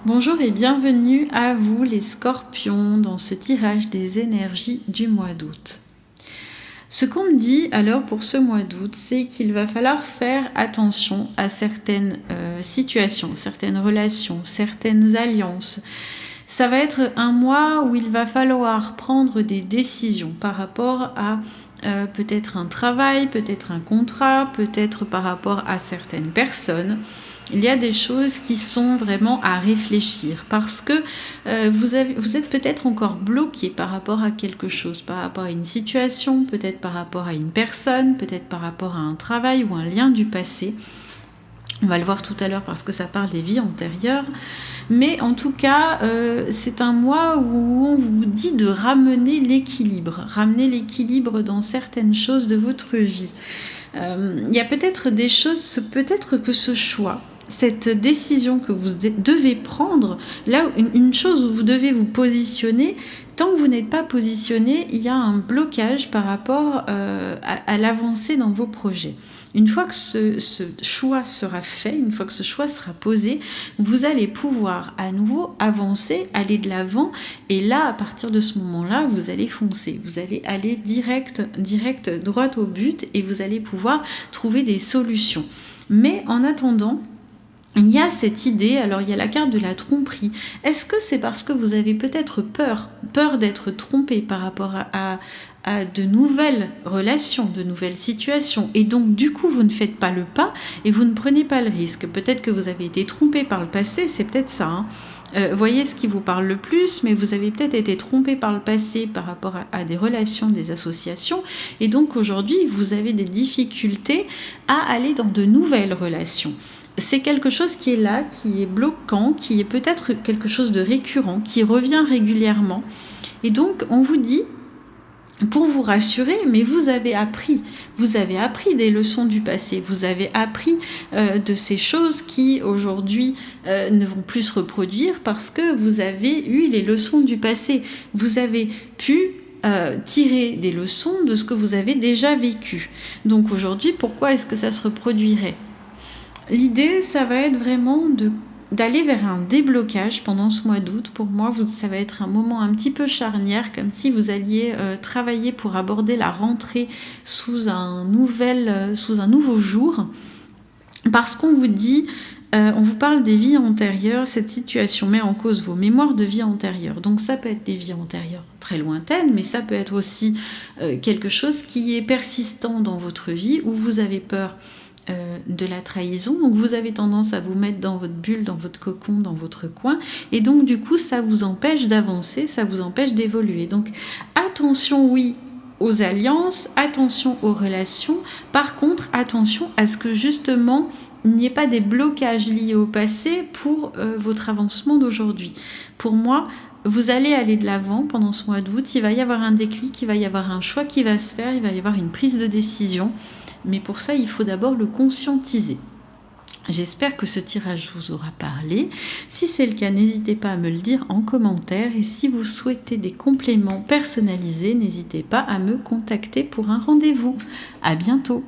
Bonjour et bienvenue à vous les scorpions dans ce tirage des énergies du mois d'août. Ce qu'on me dit alors pour ce mois d'août, c'est qu'il va falloir faire attention à certaines situations, certaines relations, certaines alliances. Ça va être un mois où il va falloir prendre des décisions par rapport à peut-être un travail, peut-être un contrat, peut-être par rapport à certaines personnes. Il y a des choses qui sont vraiment à réfléchir parce que vous êtes peut-être encore bloqué par rapport à quelque chose, par rapport à une situation, peut-être par rapport à une personne, peut-être par rapport à un travail ou un lien du passé. On va le voir tout à l'heure parce que ça parle des vies antérieures. Mais en tout cas, c'est un mois où on vous dit de ramener l'équilibre dans certaines choses de votre vie. Il y a peut-être des choses, peut-être que ce choix, cette décision que vous devez prendre, là, une chose où vous devez vous positionner, tant que vous n'êtes pas positionné, il y a un blocage par rapport à l'avancée dans vos projets. Une fois que ce choix sera fait, une fois que ce choix sera posé, vous allez pouvoir à nouveau avancer, aller de l'avant, et là, à partir de ce moment-là, vous allez foncer, vous allez aller direct, droit au but, et vous allez pouvoir trouver des solutions. Mais en attendant, il y a cette idée, alors il y a la carte de la tromperie. Est-ce que c'est parce que vous avez peut-être peur d'être trompé par rapport à de nouvelles relations, de nouvelles situations, et donc du coup vous ne faites pas le pas et vous ne prenez pas le risque. Peut-être que vous avez été trompé par le passé, c'est peut-être ça, voyez ce qui vous parle le plus, mais vous avez peut-être été trompé par le passé par rapport à des relations, des associations, et donc aujourd'hui vous avez des difficultés à aller dans de nouvelles relations. C'est quelque chose qui est là, qui est bloquant, qui est peut-être quelque chose de récurrent, qui revient régulièrement. Et donc, on vous dit, pour vous rassurer, mais vous avez appris des leçons du passé, vous avez appris de ces choses qui aujourd'hui ne vont plus se reproduire parce que vous avez eu les leçons du passé. Vous avez pu tirer des leçons de ce que vous avez déjà vécu. Donc aujourd'hui, pourquoi est-ce que ça se reproduirait ? L'idée, ça va être vraiment d'aller vers un déblocage pendant ce mois d'août. Pour moi, ça va être un moment un petit peu charnière, comme si vous alliez travailler pour aborder la rentrée sous un nouveau jour. Parce qu'on vous dit, on vous parle des vies antérieures, cette situation met en cause vos mémoires de vie antérieure. Donc ça peut être des vies antérieures très lointaines, mais ça peut être aussi quelque chose qui est persistant dans votre vie, où vous avez peur de la trahison, donc vous avez tendance à vous mettre dans votre bulle, dans votre cocon, dans votre coin, et donc du coup ça vous empêche d'avancer, ça vous empêche d'évoluer. Donc attention, oui, aux alliances, attention aux relations, par contre attention à ce que justement il n'y ait pas des blocages liés au passé pour votre avancement d'aujourd'hui. Pour moi, vous allez aller de l'avant pendant ce mois d'août, il va y avoir un déclic, il va y avoir un choix qui va se faire, il va y avoir une prise de décision, mais pour ça, il faut d'abord le conscientiser. J'espère que ce tirage vous aura parlé. Si c'est le cas, n'hésitez pas à me le dire en commentaire. Et si vous souhaitez des compléments personnalisés, n'hésitez pas à me contacter pour un rendez-vous. À bientôt.